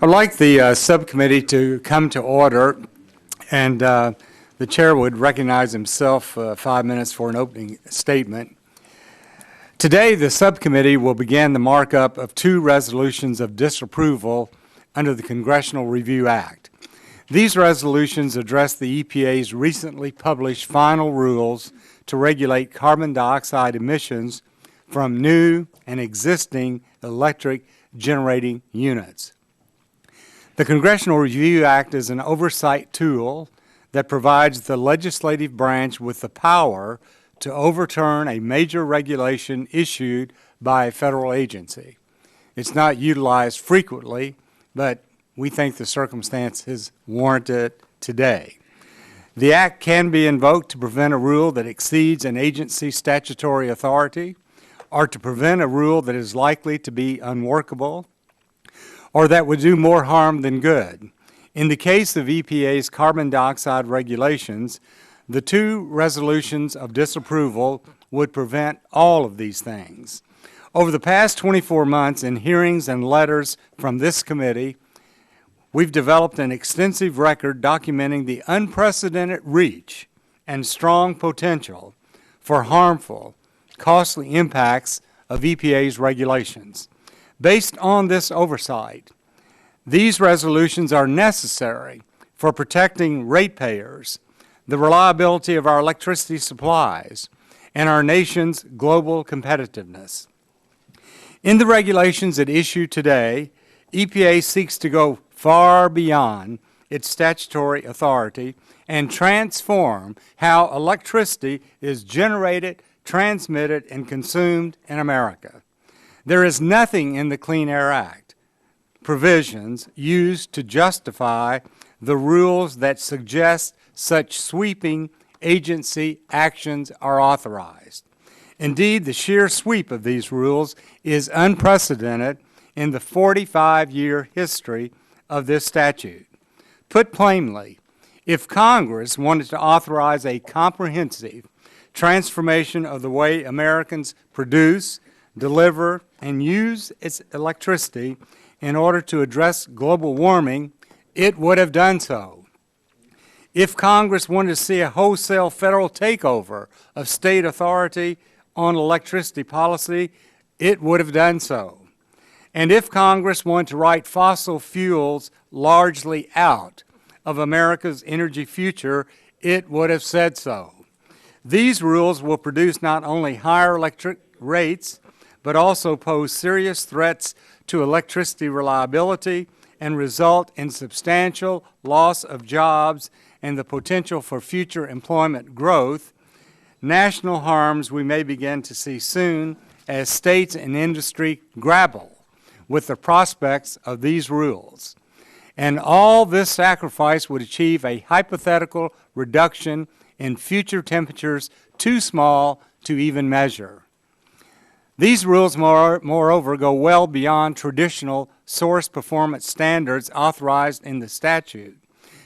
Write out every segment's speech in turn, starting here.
I'd like the subcommittee to come to order, and the chair would recognize himself 5 minutes for an opening statement. Today, the subcommittee will begin the markup of 2 resolutions of disapproval under the Congressional Review Act. These resolutions address the EPA's recently published final rules to regulate carbon dioxide emissions from new and existing electric generating units. The Congressional Review Act is an oversight tool that provides the legislative branch with the power to overturn a major regulation issued by a federal agency. It's not utilized frequently, but we think the circumstances warrant it today. The Act can be invoked to prevent a rule that exceeds an agency's statutory authority, or to prevent a rule that is likely to be unworkable, or that would do more harm than good. In the case of EPA's carbon dioxide regulations, the 2 resolutions of disapproval would prevent all of these things. Over the past 24 months, in hearings and letters from this committee, we've developed an extensive record documenting the unprecedented reach and strong potential for harmful, costly impacts of EPA's regulations. Based on this oversight, these resolutions are necessary for protecting ratepayers, the reliability of our electricity supplies, and our nation's global competitiveness. In the regulations at issue today, EPA seeks to go far beyond its statutory authority and transform how electricity is generated, transmitted, and consumed in America. There is nothing in the Clean Air Act provisions used to justify the rules that suggest such sweeping agency actions are authorized. Indeed, the sheer sweep of these rules is unprecedented in the 45-year history of this statute. Put plainly, if Congress wanted to authorize a comprehensive transformation of the way Americans produce, deliver, and use its electricity in order to address global warming, it would have done so. If Congress wanted to see a wholesale federal takeover of state authority on electricity policy, it would have done so. And if Congress wanted to write fossil fuels largely out of America's energy future, it would have said so. These rules will produce not only higher electric rates, but also pose serious threats to electricity reliability and result in substantial loss of jobs and the potential for future employment growth, national harms we may begin to see soon as states and industry grapple with the prospects of these rules. And all this sacrifice would achieve a hypothetical reduction in future temperatures too small to even measure. These rules, moreover, go well beyond traditional source performance standards authorized in the statute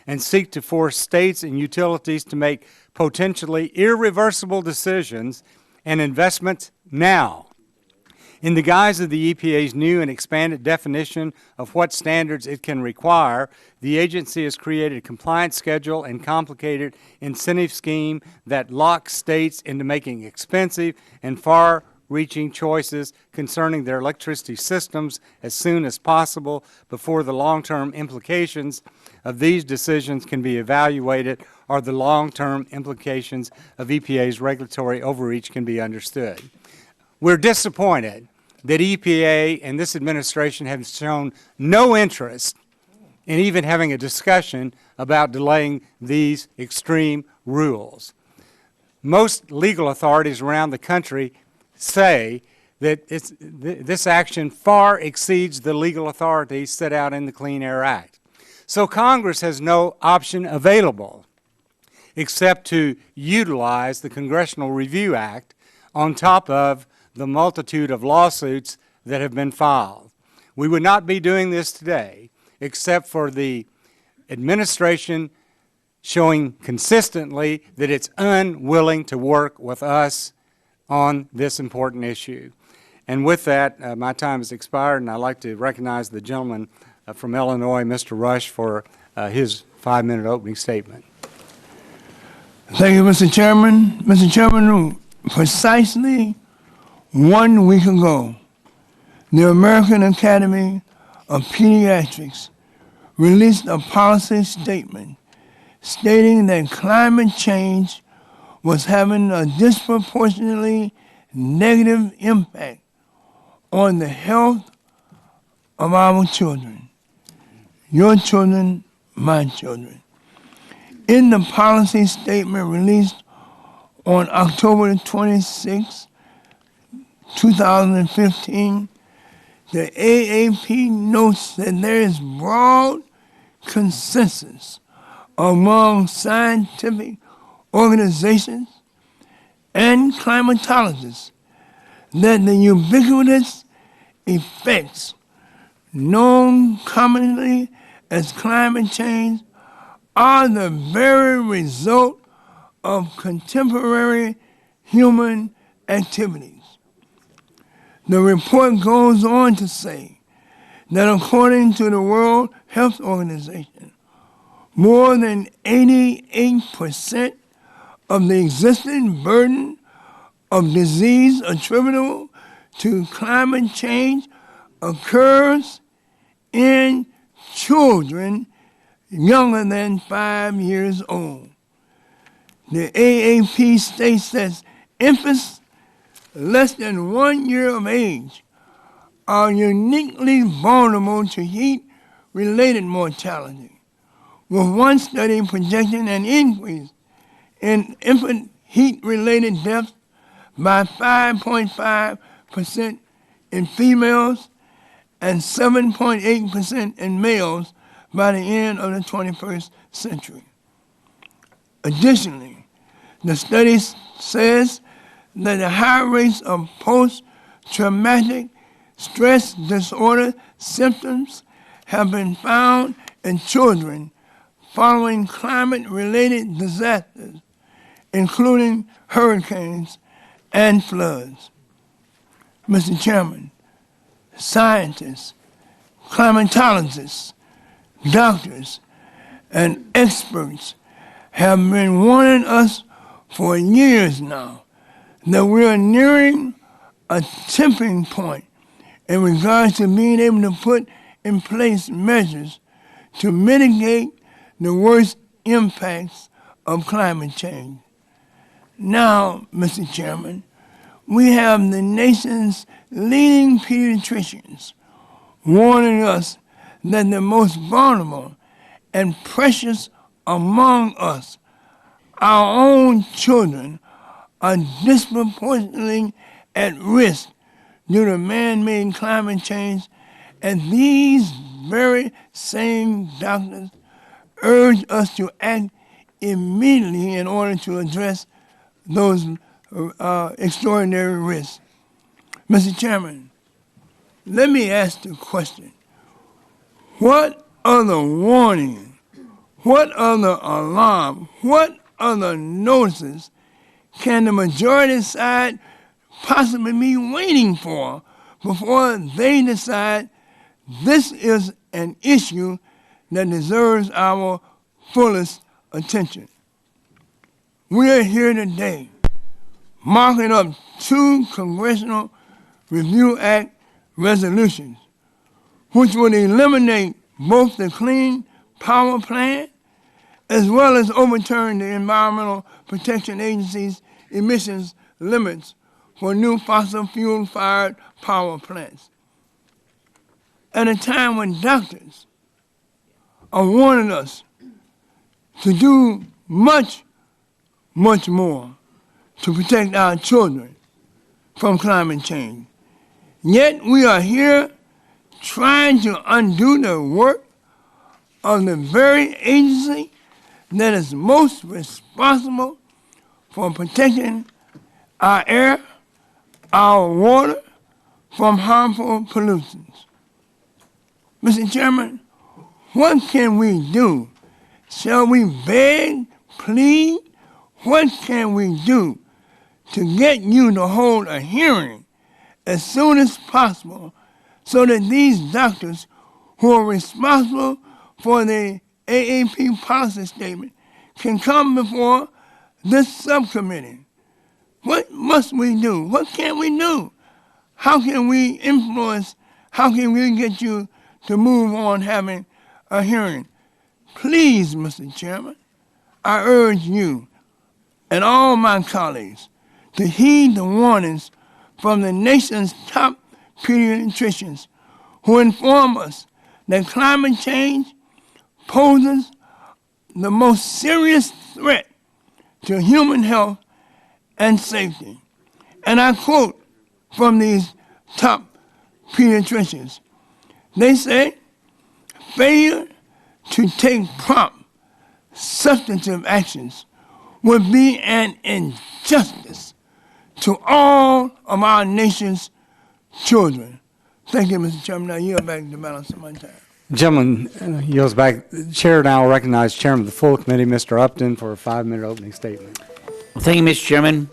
and seek to force states and utilities to make potentially irreversible decisions and investments now. In the guise of the EPA's new and expanded definition of what standards it can require, the agency has created a compliance schedule and complicated incentive scheme that locks states into making expensive and far-reaching choices concerning their electricity systems as soon as possible before the long-term implications of these decisions can be evaluated or the long-term implications of EPA's regulatory overreach can be understood. We're disappointed that EPA and this administration have shown no interest in even having a discussion about delaying these extreme rules. Most legal authorities around the country say that this action far exceeds the legal authority set out in the Clean Air Act. So Congress has no option available except to utilize the Congressional Review Act on top of the multitude of lawsuits that have been filed. We would not be doing this today except for the administration showing consistently that it's unwilling to work with us on this important issue. And with that, my time has expired, and I'd like to recognize the gentleman from Illinois, Mr. Rush, for his 5-minute opening statement. Thank you, Mr. Chairman. Mr. Chairman, precisely 1 week ago, the American Academy of Pediatrics released a policy statement stating that climate change was having a disproportionately negative impact on the health of our children, your children, my children. In the policy statement released on October 26, 2015, the AAP notes that there is broad consensus among scientific organizations and climatologists that the ubiquitous effects known commonly as climate change are the very result of contemporary human activities. The report goes on to say that according to the World Health Organization, more than 88% of the existing burden of disease attributable to climate change occurs in children younger than 5 years old. The AAP states that infants less than 1 year of age are uniquely vulnerable to heat-related mortality, with one study projecting an increase in infant heat-related deaths by 5.5% in females and 7.8% in males by the end of the 21st century. Additionally, the study says that the high rates of post-traumatic stress disorder symptoms have been found in children following climate-related disasters, including hurricanes and floods. Mr. Chairman, scientists, climatologists, doctors, and experts have been warning us for years now that we are nearing a tipping point in regards to being able to put in place measures to mitigate the worst impacts of climate change. Now, Mr. Chairman, we have the nation's leading pediatricians warning us that the most vulnerable and precious among us, our own children, are disproportionately at risk due to man-made climate change, and these very same doctors urge us to act immediately in order to address those extraordinary risks. Mr. Chairman, let me ask the question. What other warning, what other alarm, what other notices can the majority side possibly be waiting for before they decide this is an issue that deserves our fullest attention? We are here today marking up 2 Congressional Review Act resolutions, which would eliminate both the Clean Power Plan as well as overturn the Environmental Protection Agency's emissions limits for new fossil fuel-fired power plants. At a time when doctors are warning us to do much, much more to protect our children from climate change. Yet we are here trying to undo the work of the very agency that is most responsible for protecting our air, our water from harmful pollutants. Mr. Chairman, what can we do? Shall we beg, plead? What can we do to get you to hold a hearing as soon as possible so that these doctors who are responsible for the AAP policy statement can come before this subcommittee. What must we do? What can we do? How can we influence? How can we get you to move on having a hearing? Please, Mr. Chairman, I urge you and all my colleagues to heed the warnings from the nation's top pediatricians who inform us that climate change poses the most serious threat to human health and safety. And I quote from these top pediatricians. They say, failure to take prompt, substantive actions would be an injustice to all of our nation's children. Thank you, Mr. Chairman. I yield back the balance of my time. Gentleman yields back. The chair now recognizes Chairman of the full committee, Mr. Upton, for a 5-minute opening statement. Well, thank you, Mr. Chairman.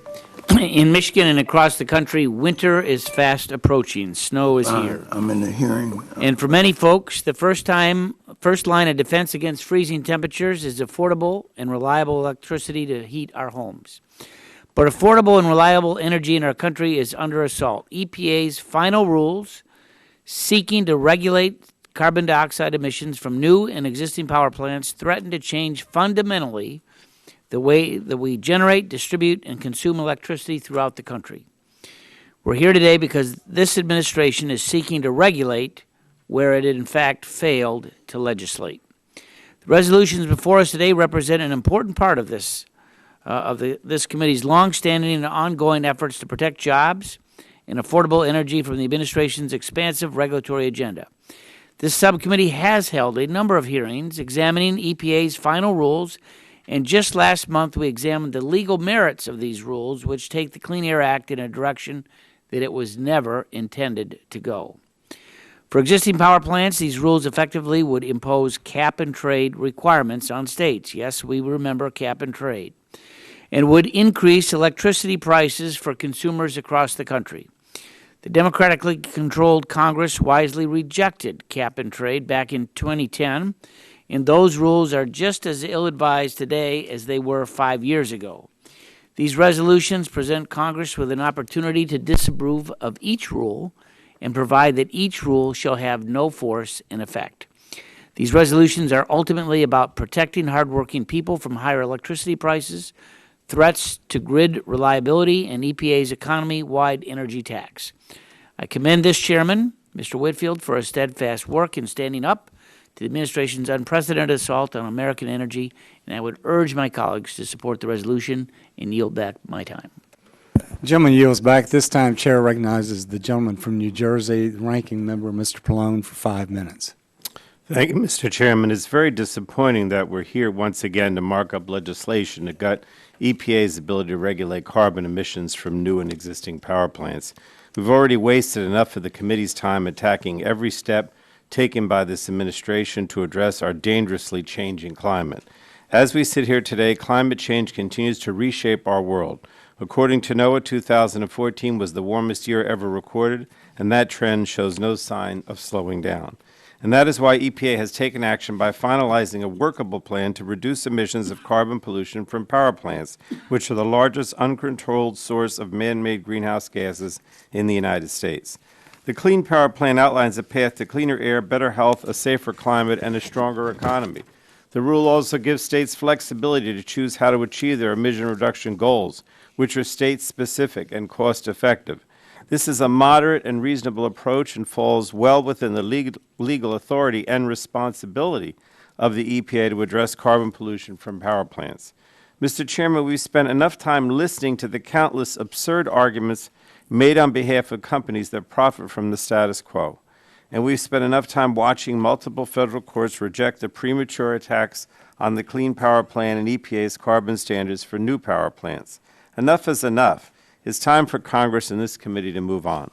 In Michigan and across the country, winter is fast approaching. Snow is here. I'm in the hearing. And for many folks, the first line of defense against freezing temperatures is affordable and reliable electricity to heat our homes. But affordable and reliable energy in our country is under assault. EPA's final rules seeking to regulate carbon dioxide emissions from new and existing power plants threaten to change fundamentally the way that we generate, distribute, and consume electricity throughout the country. We're here today because this administration is seeking to regulate where it in fact failed to legislate. The resolutions before us today represent an important part of this committee's longstanding and ongoing efforts to protect jobs and affordable energy from the administration's expansive regulatory agenda. This subcommittee has held a number of hearings examining EPA's final rules, and just last month we examined the legal merits of these rules, which take the Clean Air Act in a direction that it was never intended to go. For existing power plants, these rules effectively would impose cap-and-trade requirements on states. Yes, we remember cap-and-trade. And would increase electricity prices for consumers across the country. The democratically controlled Congress wisely rejected cap-and-trade back in 2010, and those rules are just as ill-advised today as they were 5 years ago. These resolutions present Congress with an opportunity to disapprove of each rule and provide that each rule shall have no force in effect. These resolutions are ultimately about protecting hardworking people from higher electricity prices, threats to grid reliability, and EPA's economy-wide energy tax. I commend this chairman, Mr. Whitfield, for his steadfast work in standing up to the administration's unprecedented assault on American energy, and I would urge my colleagues to support the resolution and yield back my time. The gentleman yields back. This time, chair recognizes the gentleman from New Jersey, the ranking member, Mr. Pallone, for 5 minutes. Thank you, Mr. Chairman. It's very disappointing that we're here once again to mark up legislation to gut EPA's ability to regulate carbon emissions from new and existing power plants. We've already wasted enough of the committee's time attacking every step taken by this administration to address our dangerously changing climate. As we sit here today, climate change continues to reshape our world. According to NOAA, 2014 was the warmest year ever recorded, and that trend shows no sign of slowing down. And that is why EPA has taken action by finalizing a workable plan to reduce emissions of carbon pollution from power plants, which are the largest uncontrolled source of man-made greenhouse gases in the United States. The Clean Power Plan outlines a path to cleaner air, better health, a safer climate, and a stronger economy. The rule also gives states flexibility to choose how to achieve their emission reduction goals, which are state-specific and cost-effective. This is a moderate and reasonable approach and falls well within the legal authority and responsibility of the EPA to address carbon pollution from power plants. Mr. Chairman, we've spent enough time listening to the countless absurd arguments made on behalf of companies that profit from the status quo. And we've spent enough time watching multiple federal courts reject the premature attacks on the Clean Power Plan and EPA's carbon standards for new power plants. Enough is enough. It's time for Congress and this committee to move on.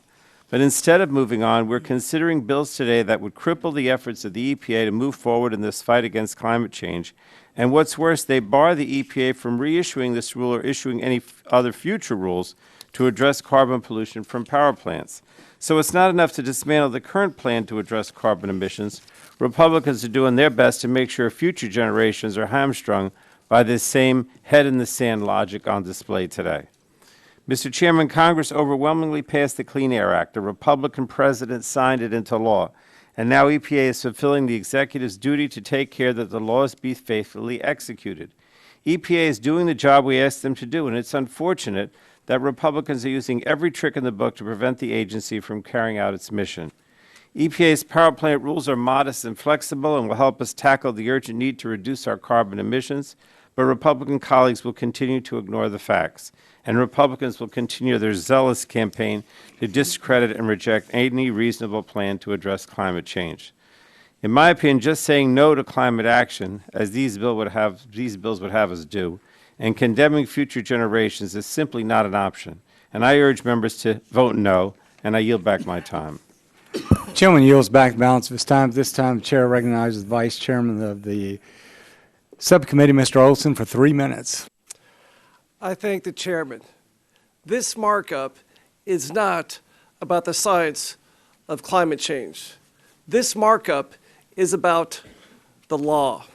But instead of moving on, we're considering bills today that would cripple the efforts of the EPA to move forward in this fight against climate change. And what's worse, they bar the EPA from reissuing this rule or issuing any other future rules to address carbon pollution from power plants. So it's not enough to dismantle the current plan to address carbon emissions. Republicans are doing their best to make sure future generations are hamstrung by this same head-in-the-sand logic on display today. Mr. Chairman, Congress overwhelmingly passed the Clean Air Act. A Republican president signed it into law. And now EPA is fulfilling the executive's duty to take care that the laws be faithfully executed. EPA is doing the job we asked them to do, and it's unfortunate that Republicans are using every trick in the book to prevent the agency from carrying out its mission. EPA's power plant rules are modest and flexible and will help us tackle the urgent need to reduce our carbon emissions, but Republican colleagues will continue to ignore the facts, and Republicans will continue their zealous campaign to discredit and reject any reasonable plan to address climate change. In my opinion, just saying no to climate action, as these bills would have us do, and condemning future generations is simply not an option. And I urge members to vote no, and I yield back my time. Chairman yields back the balance of his time. This time, the chair recognizes the Vice Chairman of the Subcommittee, Mr. Olson, for 3 minutes. I thank the chairman. This markup is not about the science of climate change. This markup is about the law.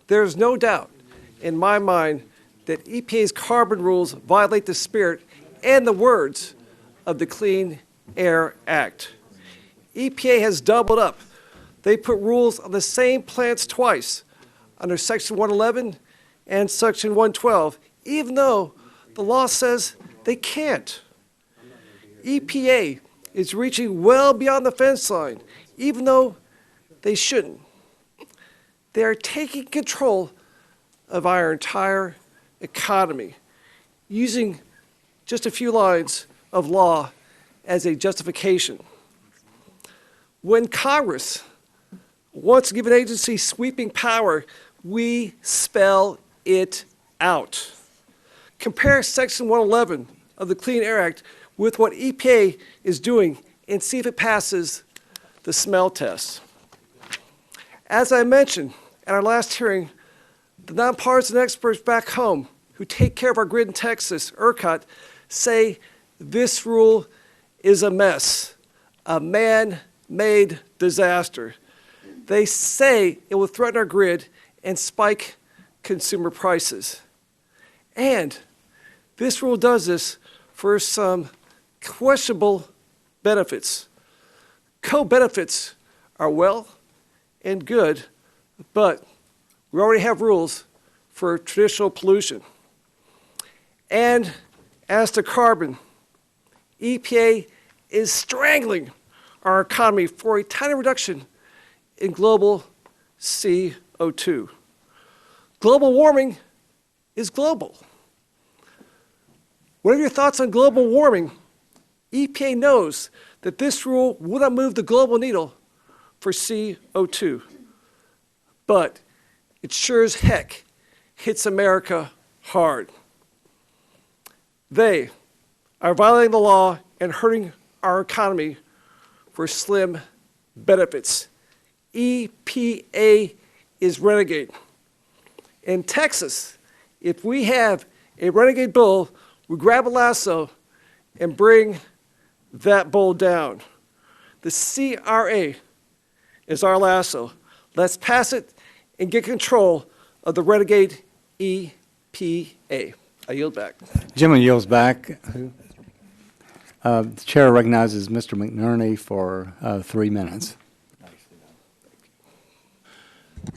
There is no doubt in my mind that EPA's carbon rules violate the spirit and the words of the Clean Air Act. EPA has doubled up. They put rules on the same plants twice, under Section 111 and Section 112, even though the law says they can't. EPA is reaching well beyond the fence line, even though they shouldn't. They are taking control of our entire economy, using just a few lines of law as a justification. When Congress wants to give an agency sweeping power, we spell it out. Compare Section 111 of the Clean Air Act with what EPA is doing and see if it passes the smell test. As I mentioned at our last hearing, the nonpartisan experts back home who take care of our grid in Texas, ERCOT, say this rule is a mess, a man-made disaster. They say it will threaten our grid and spike consumer prices. And this rule does this for some questionable benefits. Co-benefits are well and good, but we already have rules for traditional pollution. And as to carbon, EPA is strangling our economy for a tiny reduction in global CO2. Global warming is global. Whatever your thoughts on global warming, EPA knows that this rule will not move the global needle for CO2. But it sure as heck hits America hard. They are violating the law and hurting our economy for slim benefits. EPA is renegade. In Texas, if we have a renegade bull, we grab a lasso and bring that bull down. The CRA is our lasso. Let's pass it and get control of the renegade EPA. I yield back. Gentleman yields back. The chair recognizes Mr. McNerney for 3 minutes.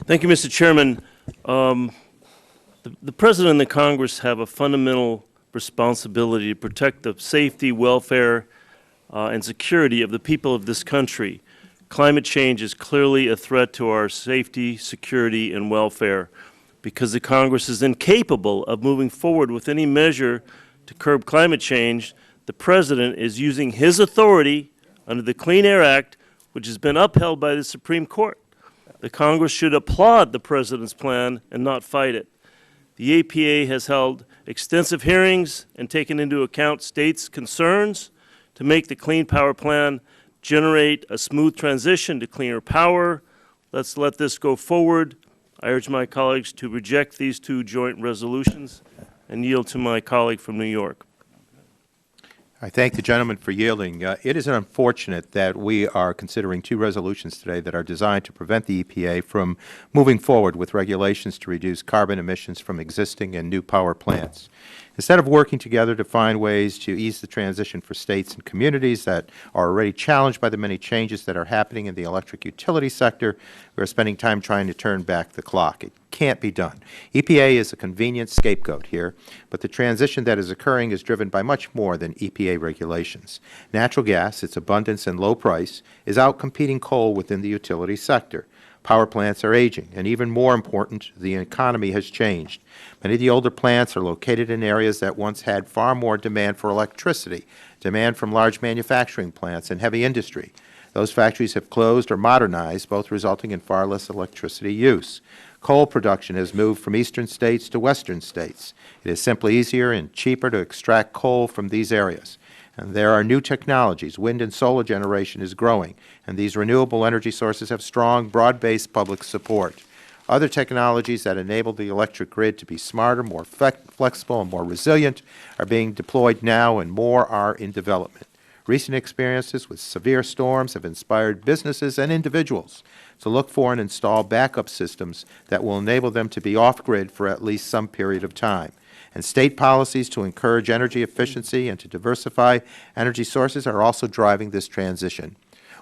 Thank you, Mr. Chairman. The President and the Congress have a fundamental responsibility to protect the safety, welfare, and security of the people of this country. Climate change is clearly a threat to our safety, security, and welfare because the Congress is incapable of moving forward with any measure to curb climate change. The President is using his authority under the Clean Air Act, which has been upheld by the Supreme Court. The Congress should applaud the President's plan and not fight it. The EPA has held extensive hearings and taken into account states' concerns to make the Clean Power Plan generate a smooth transition to cleaner power. Let's let this go forward. I urge my colleagues to reject these two joint resolutions and yield to my colleague from New York. I thank the gentleman for yielding. It is unfortunate that we are considering two resolutions today that are designed to prevent the EPA from moving forward with regulations to reduce carbon emissions from existing and new power plants. Instead of working together to find ways to ease the transition for states and communities that are already challenged by the many changes that are happening in the electric utility sector, we are spending time trying to turn back the clock. It can't be done. EPA is a convenient scapegoat here, but the transition that is occurring is driven by much more than EPA regulations. Natural gas, its abundance and low price, is outcompeting coal within the utility sector. Power plants are aging, and even more important, the economy has changed. Many of the older plants are located in areas that once had far more demand for electricity, demand from large manufacturing plants and heavy industry. Those factories have closed or modernized, both resulting in far less electricity use. Coal production has moved from eastern states to western states. It is simply easier and cheaper to extract coal from these areas. And there are new technologies. Wind and solar generation is growing, and these renewable energy sources have strong, broad-based public support. Other technologies that enable the electric grid to be smarter, more flexible, and more resilient are being deployed now, and more are in development. Recent experiences with severe storms have inspired businesses and individuals to look for and install backup systems that will enable them to be off-grid for at least some period of time. And state policies to encourage energy efficiency and to diversify energy sources are also driving this transition.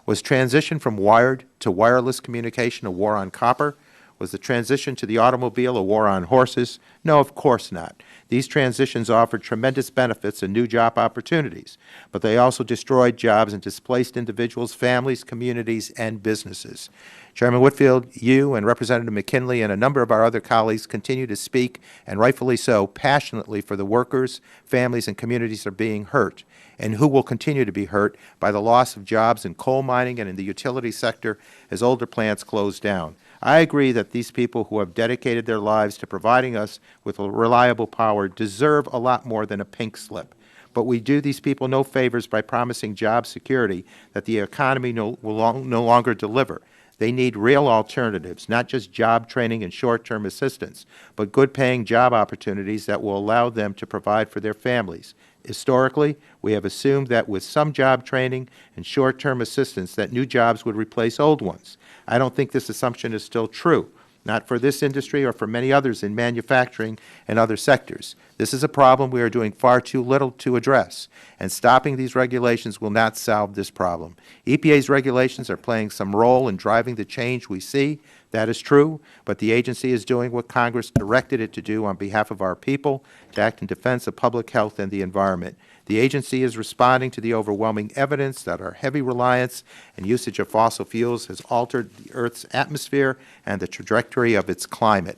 Was transition from wired to wireless communication a war on copper? Was the transition to the automobile a war on horses? No, of course not. These transitions offered tremendous benefits and new job opportunities, but they also destroyed jobs and displaced individuals, families, communities, and businesses. Chairman Whitfield, you and Representative McKinley and a number of our other colleagues continue to speak, and rightfully so, passionately for the workers, families, and communities that are being hurt, and who will continue to be hurt by the loss of jobs in coal mining and in the utility sector as older plants close down. I agree that these people who have dedicated their lives to providing us with reliable power deserve a lot more than a pink slip. But we do these people no favors by promising job security that the economy will no longer deliver. They need real alternatives, not just job training and short-term assistance, but good-paying job opportunities that will allow them to provide for their families. Historically, we have assumed that with some job training and short-term assistance that new jobs would replace old ones. I don't think this assumption is still true, not for this industry or for many others in manufacturing and other sectors. This is a problem we are doing far too little to address, and stopping these regulations will not solve this problem. EPA's regulations are playing some role in driving the change we see. That is true, but the agency is doing what Congress directed it to do on behalf of our people, to act in defense of public health and the environment. The agency is responding to the overwhelming evidence that our heavy reliance and usage of fossil fuels has altered the Earth's atmosphere and the trajectory of its climate.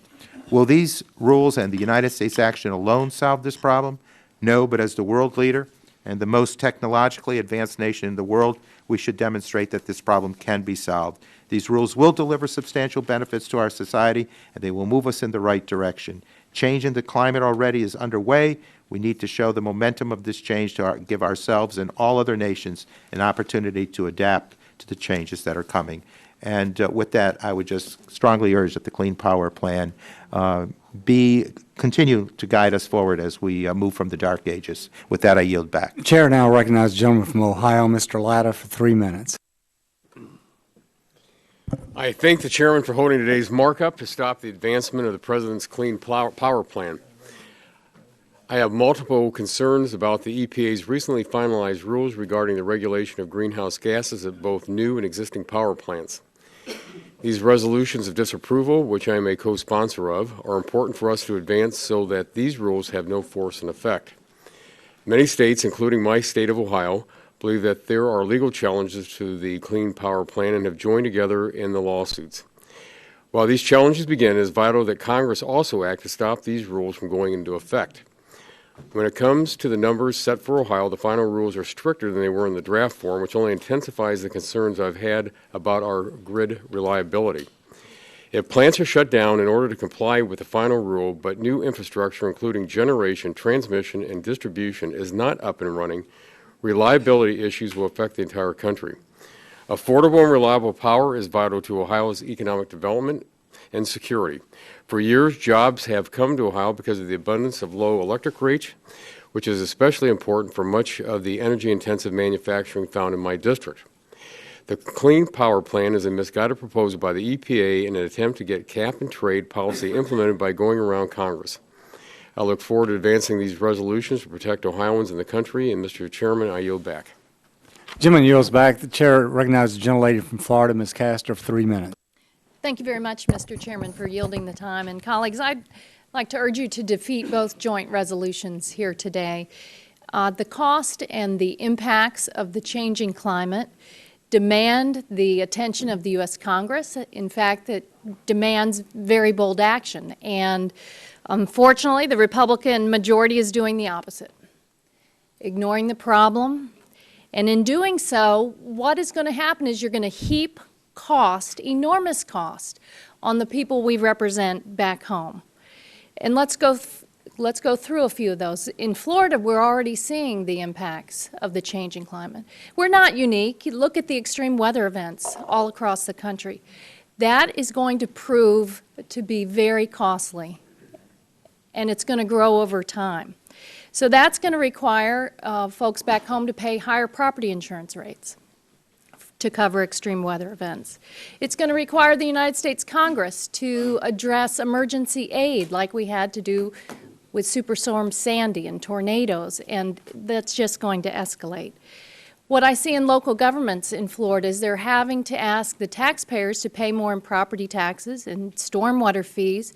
Will these rules and the United States action alone solve this problem? No, but as the world leader and the most technologically advanced nation in the world, we should demonstrate that this problem can be solved. These rules will deliver substantial benefits to our society, and they will move us in the right direction. Change in the climate already is underway. We need to show the momentum of this change to give ourselves and all other nations an opportunity to adapt to the changes that are coming. And with that, I would just strongly urge that the Clean Power Plan continue to guide us forward as we move from the dark ages. With that, I yield back. The Chair now recognizes the gentleman from Ohio, Mr. Latta, for 3 minutes. I thank the Chairman for holding today's markup to stop the advancement of the President's Clean Power Plan. I have multiple concerns about the EPA's recently finalized rules regarding the regulation of greenhouse gases at both new and existing power plants. These resolutions of disapproval, which I am a co-sponsor of, are important for us to advance so that these rules have no force and effect. Many states, including my state of Ohio, believe that there are legal challenges to the Clean Power Plan and have joined together in the lawsuits. While these challenges begin, it is vital that Congress also act to stop these rules from going into effect. When it comes to the numbers set for Ohio, the final rules are stricter than they were in the draft form, which only intensifies the concerns I've had about our grid reliability. If plants are shut down in order to comply with the final rule, but new infrastructure, including generation, transmission, and distribution, is not up and running, reliability issues will affect the entire country. Affordable and reliable power is vital to Ohio's economic development and security. For years, jobs have come to Ohio because of the abundance of low electric rates, which is especially important for much of the energy-intensive manufacturing found in my district. The Clean Power Plan is a misguided proposal by the EPA in an attempt to get cap-and-trade policy implemented by going around Congress. I look forward to advancing these resolutions to protect Ohioans and the country, and Mr. Chairman, I yield back. Gentleman yields back. The chair recognizes the gentlelady from Florida, Ms. Castor, for 3 minutes. Thank you very much, Mr. Chairman, for yielding the time. And colleagues, I'd like to urge you to defeat both joint resolutions here today. The cost and the impacts of the changing climate demand the attention of the U.S. Congress. In fact, it demands very bold action. And unfortunately, the Republican majority is doing the opposite, ignoring the problem. And in doing so, what is going to happen is you're going to heap cost, enormous cost, on the people we represent back home. And let's go through a few of those. In Florida, we're already seeing the impacts of the changing climate. We're not unique. You look at the extreme weather events all across the country. That is going to prove to be very costly, and it's going to grow over time. So that's going to require folks back home to pay higher property insurance rates to cover extreme weather events. It's going to require the United States Congress to address emergency aid like we had to do with Superstorm Sandy and tornadoes, and that's just going to escalate. What I see in local governments in Florida is they're having to ask the taxpayers to pay more in property taxes and stormwater fees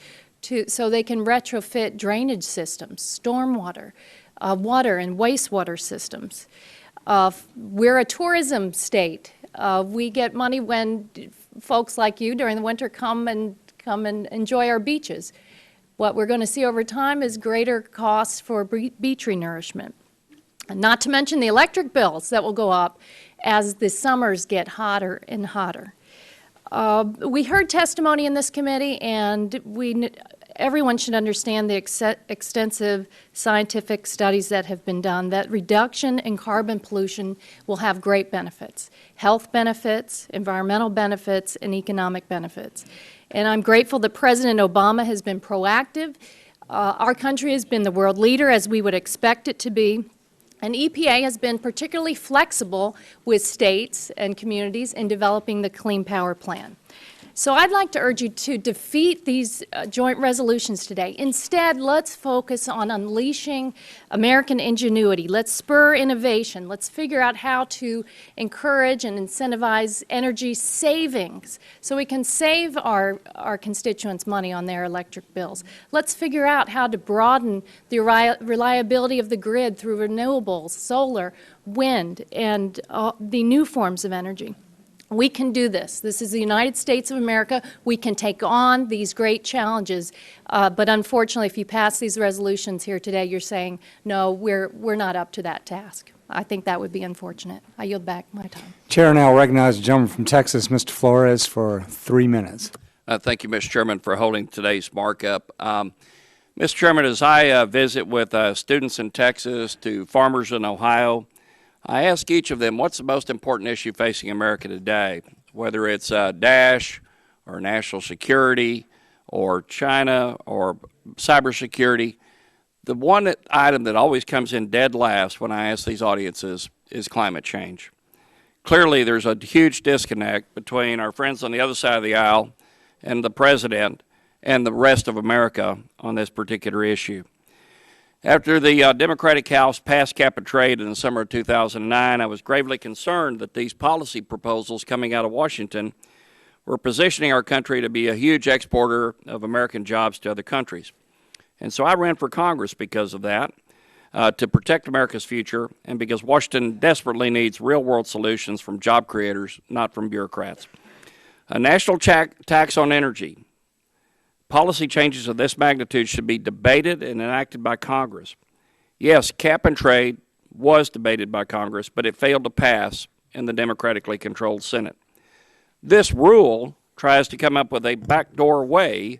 so they can retrofit drainage systems, stormwater, water and wastewater systems. We're a tourism state. We get money when folks like you during the winter come and enjoy our beaches. What we're going to see over time is greater costs for beach renourishment. And not to mention the electric bills that will go up as the summers get hotter and hotter. We heard testimony in this committee, and everyone should understand the extensive scientific studies that have been done, that reduction in carbon pollution will have great benefits, health benefits, environmental benefits, and economic benefits. And I'm grateful that President Obama has been proactive. Our country has been the world leader, as we would expect it to be. And EPA has been particularly flexible with states and communities in developing the Clean Power Plan. So I'd like to urge you to defeat these joint resolutions today. Instead, let's focus on unleashing American ingenuity. Let's spur innovation. Let's figure out how to encourage and incentivize energy savings so we can save our constituents money on their electric bills. Let's figure out how to broaden the reliability of the grid through renewables, solar, wind, and the new forms of energy. We can do this. This is the United States of America. We can take on these great challenges. But unfortunately, if you pass these resolutions here today, you're saying, no, we're not up to that task. I think that would be unfortunate. I yield back my time. Chair now recognizes the gentleman from Texas, Mr. Flores, for 3 minutes. Thank you, Mr. Chairman, for holding today's markup. Mr. Chairman, as I visit with students in Texas to farmers in Ohio, I ask each of them, what's the most important issue facing America today, whether it's DASH or national security or China or cybersecurity. The one item that always comes in dead last when I ask these audiences is climate change. Clearly, there's a huge disconnect between our friends on the other side of the aisle and the President and the rest of America on this particular issue. After the Democratic House passed cap and trade in the summer of 2009, I was gravely concerned that these policy proposals coming out of Washington were positioning our country to be a huge exporter of American jobs to other countries. And so I ran for Congress because of that, to protect America's future, and because Washington desperately needs real-world solutions from job creators, not from bureaucrats. A national tax on energy. Policy changes of this magnitude should be debated and enacted by Congress. Yes, cap and trade was debated by Congress, but it failed to pass in the democratically controlled Senate. This rule tries to come up with a backdoor way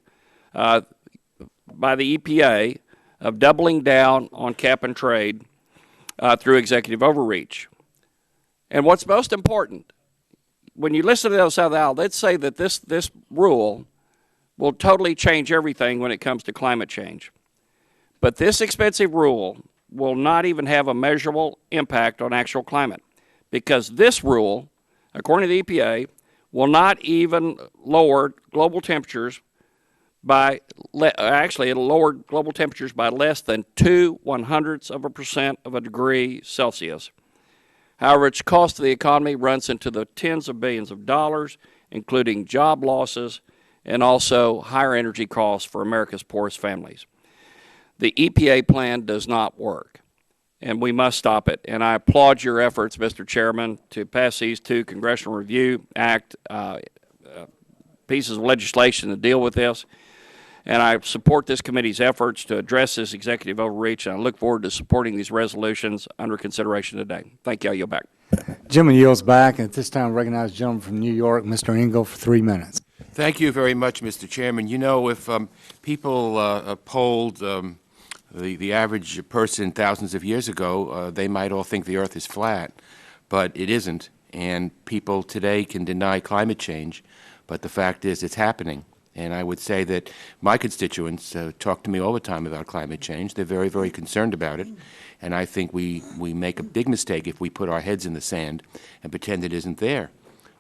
by the EPA of doubling down on cap and trade through executive overreach. And what's most important, when you listen to the other side of the aisle, let's say that this rule will totally change everything when it comes to climate change. But this expensive rule will not even have a measurable impact on actual climate, because this rule, according to the EPA, will not even lower global temperatures by, actually it'll lower global temperatures by less than 0.02% of a degree Celsius. However, its cost to the economy runs into the tens of billions of dollars, including job losses and also higher energy costs for America's poorest families. The EPA plan does not work, and we must stop it. And I applaud your efforts, Mr. Chairman, to pass these two Congressional Review Act pieces of legislation to deal with this. And I support this committee's efforts to address this executive overreach, and I look forward to supporting these resolutions under consideration today. Thank you. I yield back. Gentleman yields back, and at this time recognize the gentleman from New York, Mr. Engel, for 3 minutes. Thank you very much, Mr. Chairman. You know, if people polled the average person thousands of years ago, they might all think the Earth is flat, but it isn't. And people today can deny climate change, but the fact is it's happening. And I would say that my constituents talk to me all the time about climate change. They're very, very concerned about it. And I think we make a big mistake if we put our heads in the sand and pretend it isn't there.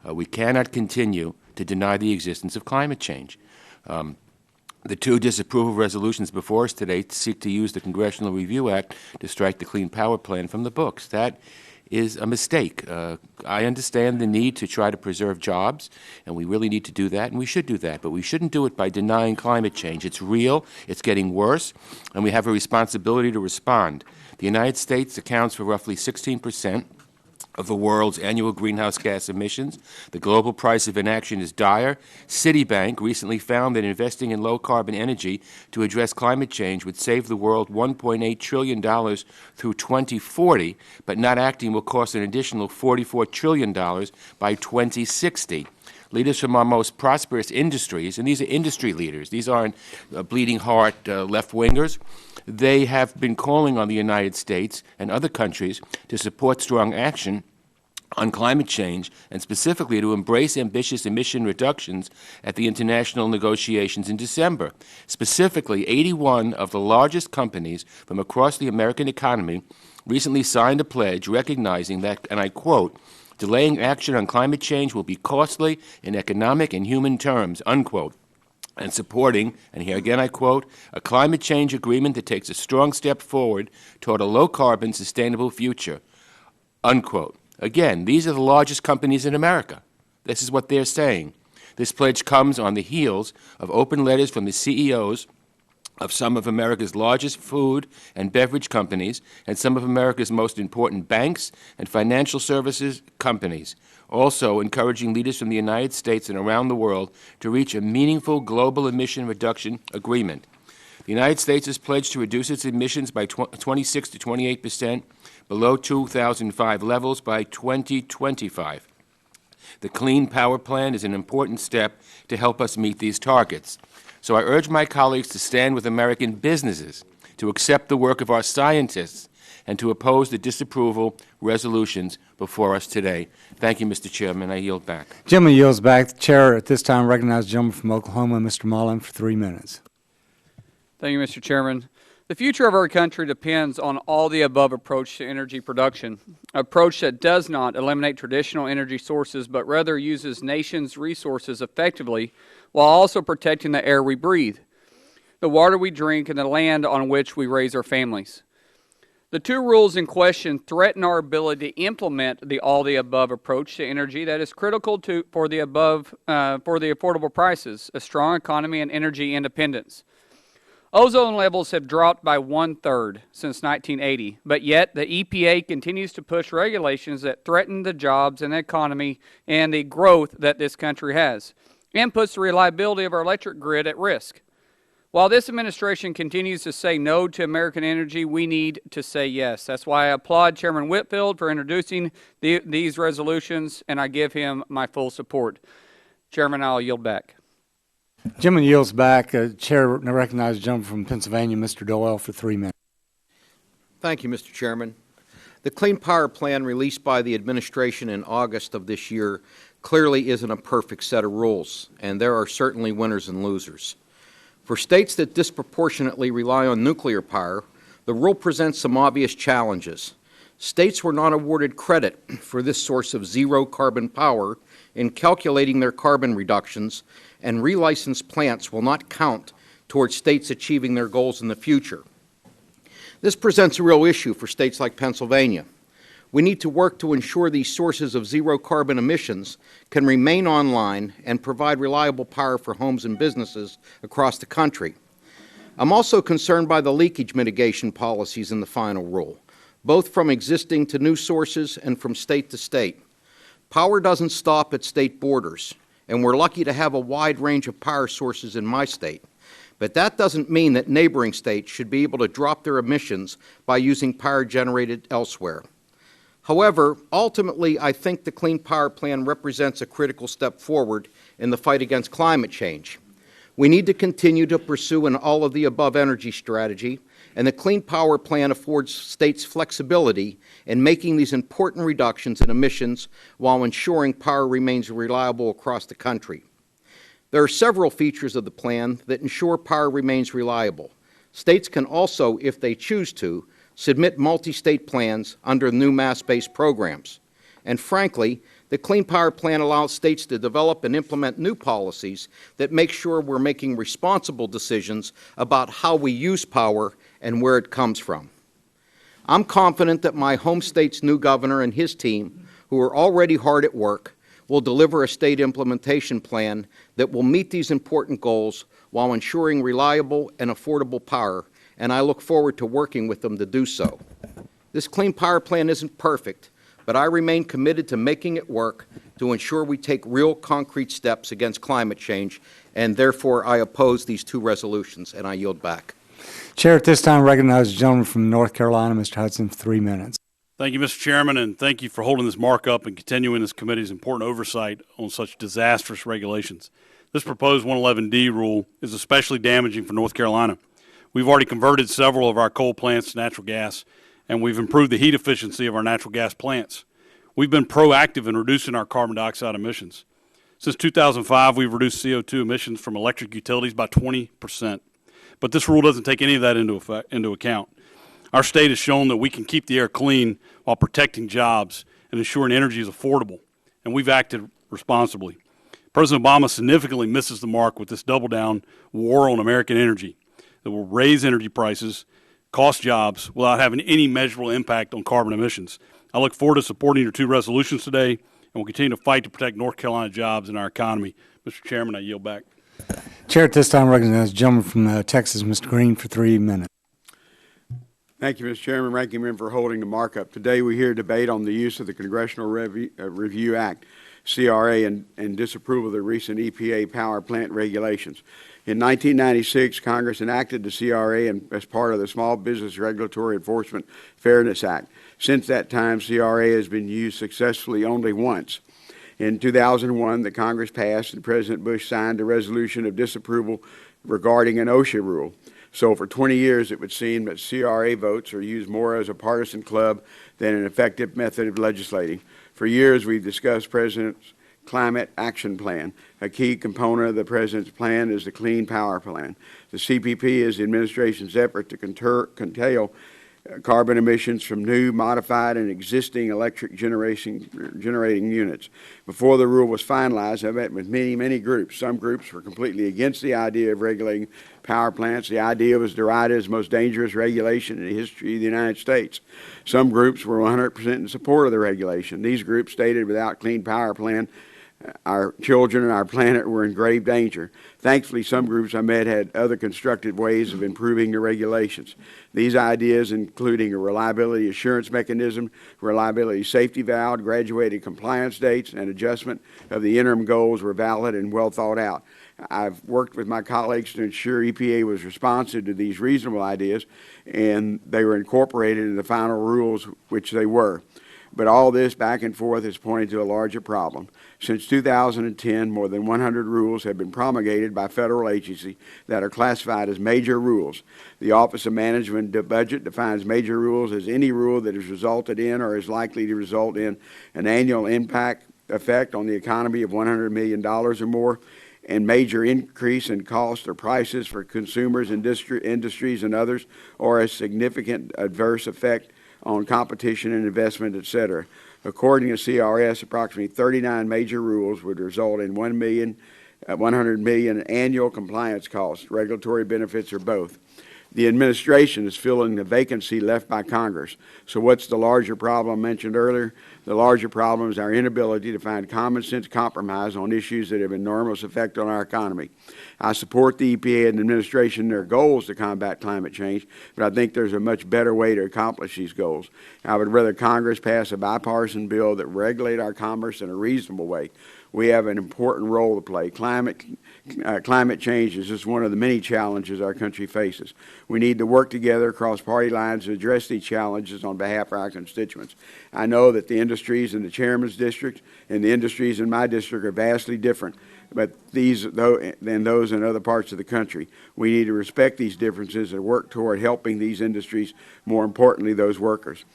We cannot continue to deny the existence of climate change. The two disapproval resolutions before us today seek to use the Congressional Review Act to strike the Clean Power Plan from the books. That is a mistake. I understand the need to try to preserve jobs, and we really need to do that, and we should do that, but we shouldn't do it by denying climate change. It's real, it's getting worse, and we have a responsibility to respond. The United States accounts for roughly 16% of the world's annual greenhouse gas emissions. The global price of inaction is dire. Citibank recently found that investing in low-carbon energy to address climate change would save the world $1.8 trillion through 2040, but not acting will cost an additional $44 trillion by 2060. Leaders from our most prosperous industries, and these are industry leaders, these aren't bleeding heart left-wingers, they have been calling on the United States and other countries to support strong action on climate change, and specifically to embrace ambitious emission reductions at the international negotiations in December. Specifically, 81 of the largest companies from across the American economy recently signed a pledge recognizing that, and I quote, "delaying action on climate change will be costly in economic and human terms," unquote, and supporting, and here again I quote, "a climate change agreement that takes a strong step forward toward a low-carbon, sustainable future," unquote. Again, these are the largest companies in America. This is what they're saying. This pledge comes on the heels of open letters from the CEOs of some of America's largest food and beverage companies and some of America's most important banks and financial services companies, also encouraging leaders from the United States and around the world to reach a meaningful global emission reduction agreement. The United States has pledged to reduce its emissions by 26 to 28% below 2005 levels by 2025. The Clean Power Plan is an important step to help us meet these targets. So I urge my colleagues to stand with American businesses, to accept the work of our scientists, and to oppose the disapproval resolutions before us today. Thank you, Mr. Chairman. I yield back. Gentleman yields back. The chair at this time recognizes the gentleman from Oklahoma, Mr. Mullen, for 3 minutes. Thank you, Mr. Chairman. The future of our country depends on all the above approach to energy production, an approach that does not eliminate traditional energy sources, but rather uses nations' resources effectively while also protecting the air we breathe, the water we drink, and the land on which we raise our families. The two rules in question threaten our ability to implement the all-the-above approach to energy that is critical for the affordable prices, a strong economy, and energy independence. Ozone levels have dropped by 1/3 since 1980, but yet the EPA continues to push regulations that threaten the jobs and the economy and the growth that this country has, and puts the reliability of our electric grid at risk. While this administration continues to say no to American energy, we need to say yes. That's why I applaud Chairman Whitfield for introducing these resolutions, and I give him my full support. Chairman, I'll yield back. Gentleman yields back. Chair recognizes the gentleman from Pennsylvania, Mr. Doyle, for 3 minutes. Thank you, Mr. Chairman. The Clean Power Plan released by the administration in August of this year clearly isn't a perfect set of rules, and there are certainly winners and losers. For states that disproportionately rely on nuclear power, The rule presents some obvious challenges. States were not awarded credit for this source of zero carbon power in calculating their carbon reductions, and relicensed plants will not count towards states achieving their goals in the future. This presents a real issue for states like Pennsylvania. We need to work to ensure these sources of zero carbon emissions can remain online and provide reliable power for homes and businesses across the country. I'm also concerned by the leakage mitigation policies in the final rule, both from existing to new sources and from state to state. Power doesn't stop at state borders, and we're lucky to have a wide range of power sources in my state. But that doesn't mean that neighboring states should be able to drop their emissions by using power generated elsewhere. However, ultimately, I think the Clean Power Plan represents a critical step forward in the fight against climate change. We need to continue to pursue an all-of-the-above energy strategy, and the Clean Power Plan affords states flexibility in making these important reductions in emissions while ensuring power remains reliable across the country. There are several features of the plan that ensure power remains reliable. States can also, if they choose to, submit multi-state plans under new mass-based programs. And frankly, the Clean Power Plan allows states to develop and implement new policies that make sure we're making responsible decisions about how we use power and where it comes from. I'm confident that my home state's new governor and his team, who are already hard at work, will deliver a state implementation plan that will meet these important goals while ensuring reliable and affordable power, and I look forward to working with them to do so. This Clean Power Plan isn't perfect, but I remain committed to making it work to ensure we take real concrete steps against climate change, and therefore I oppose these two resolutions, and I yield back. Chair, at this time, recognize the gentleman from North Carolina, Mr. Hudson, for 3 minutes. Thank you, Mr. Chairman, and thank you for holding this markup and continuing this committee's important oversight on such disastrous regulations. This proposed 111D rule is especially damaging for North Carolina. We've already converted several of our coal plants to natural gas, and we've improved the heat efficiency of our natural gas plants. We've been proactive in reducing our carbon dioxide emissions. Since 2005, we've reduced CO2 emissions from electric utilities by 20%. But this rule doesn't take any of that into account. Our state has shown that we can keep the air clean while protecting jobs and ensuring energy is affordable, and we've acted responsibly. President Obama significantly misses the mark with this double-down war on American energy that will raise energy prices, cost jobs, without having any measurable impact on carbon emissions. I look forward to supporting your two resolutions today, and we'll continue to fight to protect North Carolina jobs and our economy. Mr. Chairman, I yield back. Chair, at this time, recognize the gentleman from Texas, Mr. Green, for 3 minutes. Thank you, Mr. Chairman, Ranking Member, for holding the markup. Today we hear debate on the use of the Congressional Review Act, CRA, and disapproval of the recent EPA power plant regulations. In 1996, Congress enacted the CRA as part of the Small Business Regulatory Enforcement Fairness Act. Since that time, CRA has been used successfully only once. In 2001, the Congress passed and President Bush signed a resolution of disapproval regarding an OSHA rule. So for 20 years, it would seem that CRA votes are used more as a partisan club than an effective method of legislating. For years, we've discussed President's Climate Action Plan. A key component of the President's plan is the Clean Power Plan. The CPP is the administration's effort to curtail carbon emissions from new, modified, and existing electric generating units. Before the rule was finalized, I met with many groups. Some groups were completely against the idea of regulating power plants. The idea was derided as the most dangerous regulation in the history of the United States. Some groups were 100% in support of the regulation. These groups stated without clean power plan, our children and our planet were in grave danger. Thankfully, some groups I met had other constructive ways of improving the regulations. These ideas, including a reliability assurance mechanism, reliability safety valve, graduated compliance dates, and adjustment of the interim goals, were valid and well thought out. I've worked with my colleagues to ensure EPA was responsive to these reasonable ideas, and they were incorporated in the final rules, which they were. But all this back and forth has pointed to a larger problem. Since 2010, more than 100 rules have been promulgated by federal agencies that are classified as major rules. The Office of Management and Budget defines major rules as any rule that has resulted in or is likely to result in an annual effect on the economy of $100 million or more. and major increase in cost or prices for consumers, industries, and others, or a significant adverse effect on competition and investment, etc. According to CRS, approximately 39 major rules would result in $100 million annual compliance costs, regulatory benefits, or both. The administration is filling the vacancy left by Congress. So what's the larger problem mentioned earlier? The larger problem is our inability to find common sense compromise on issues that have enormous effect on our economy. I support the EPA and administration in their goals to combat climate change, but I think there's a much better way to accomplish these goals. I would rather Congress pass a bipartisan bill that regulate our commerce in a reasonable way. We have an important role to play. Climate change is just one of the many challenges our country faces. We need to work together across party lines to address these challenges on behalf of our constituents. I know that the industries in the chairman's district and the industries in my district are vastly different than those in other parts of the country. We need to respect these differences and work toward helping these industries, more importantly, those workers.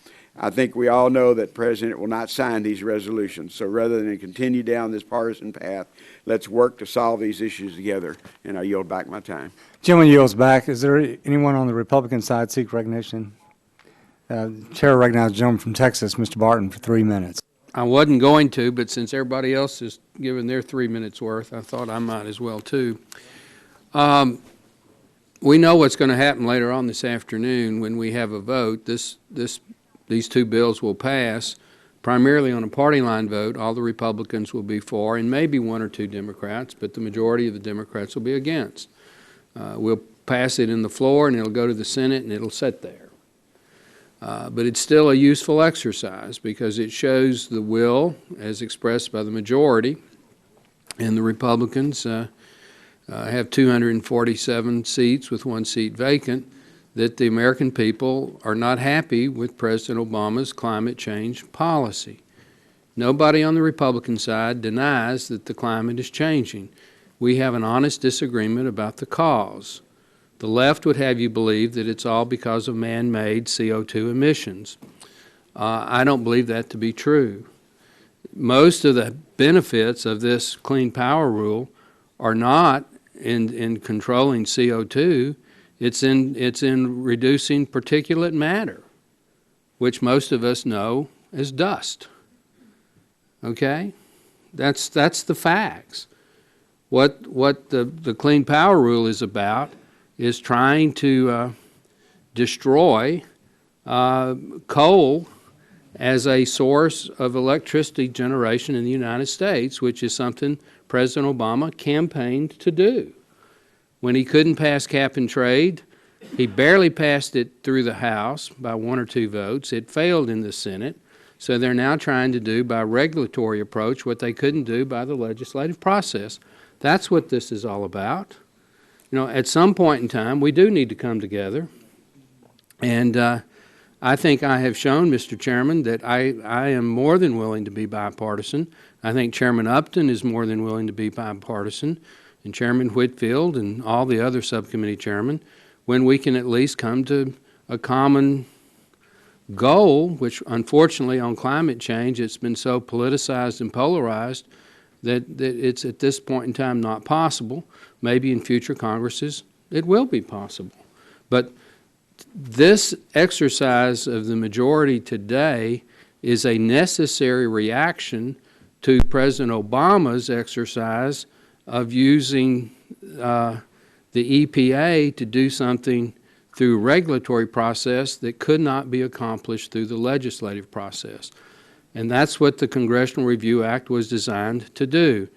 I think we all know that the President will not sign these resolutions, so rather than continue down this partisan path, let's work to solve these issues together, and I yield back my time. Gentleman yields back. Is there anyone on the Republican side seek recognition? Chair recognizes the gentleman from Texas, Mr. Barton, for 3 minutes. I wasn't going to, but since everybody else is giving their 3 minutes worth, I thought I might as well too. We know what's going to happen later on this afternoon when we have a vote. These two bills will pass primarily on a party line vote. All the Republicans will be for, and maybe one or two Democrats, but the majority of the Democrats will be against. We'll pass it in the floor, and it'll go to the Senate, and it'll sit there. But it's still a useful exercise because it shows the will, as expressed by the majority, and the Republicans have 247 seats with 1 seat vacant, that the American people are not happy with President Obama's climate change policy. Nobody on the Republican side denies that the climate is changing. We have an honest disagreement about the cause. The left would have you believe that it's all because of man-made CO2 emissions. I don't believe that to be true. Most of the benefits of this clean power rule are not in controlling CO2. It's in reducing particulate matter, which most of us know as dust. Okay? That's the facts. What the Clean Power Rule is about is trying to destroy coal as a source of electricity generation in the United States, which is something President Obama campaigned to do. When he couldn't pass cap and trade, he barely passed it through the House by 1 or 2 votes. It failed in the Senate. So they're now trying to do by regulatory approach what they couldn't do by the legislative process. That's what this is all about. You know, at some point in time, we do need to come together. And I think I have shown, Mr. Chairman, that I am more than willing to be bipartisan. I think Chairman Upton is more than willing to be bipartisan, and Chairman Whitfield and all the other subcommittee chairmen, when we can at least come to a common goal, which unfortunately on climate change it's been so politicized and polarized that it's at this point in time not possible. Maybe in future Congresses it will be possible. But this exercise of the majority today is a necessary reaction to President Obama's exercise of using the EPA to do something through regulatory process that could not be accomplished through the legislative process. And that's what the Congressional Review Act was designed to do.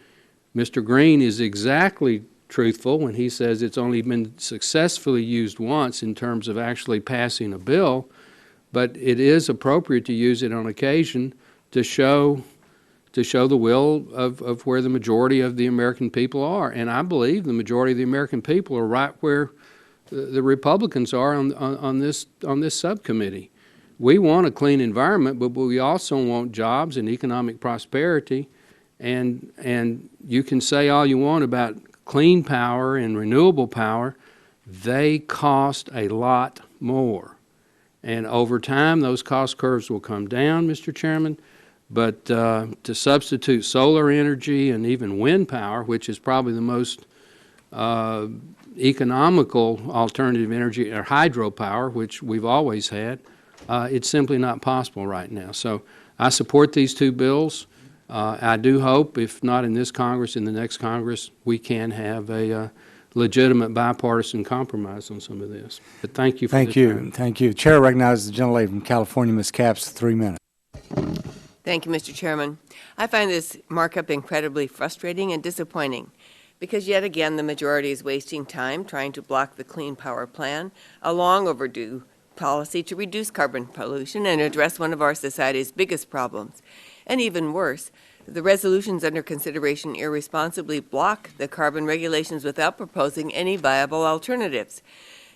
Mr. Green is exactly truthful when he says it's only been successfully used once in terms of actually passing a bill, but it is appropriate to use it on occasion to show the will of where the majority of the American people are. And I believe the majority of the American people are right where the Republicans are on this subcommittee. We want a clean environment, but we also want jobs and economic prosperity. And you can say all you want about clean power and renewable power, they cost a lot more. And over time, those cost curves will come down, Mr. Chairman. But to substitute solar energy and even wind power, which is probably the most economical alternative energy, or hydropower, which we've always had, it's simply not possible right now. So I support these two bills. I do hope, if not in this Congress, in the next Congress, we can have a legitimate bipartisan compromise on some of this. But thank you for the time. Thank you. Chair recognizes the gentlelady from California, Ms. Capps, 3 minutes. Thank you, Mr. Chairman. I find this markup incredibly frustrating and disappointing because yet again the majority is wasting time trying to block the Clean Power Plan, a long overdue policy to reduce carbon pollution and address one of our society's biggest problems. And even worse, the resolutions under consideration irresponsibly block the carbon regulations without proposing any viable alternatives.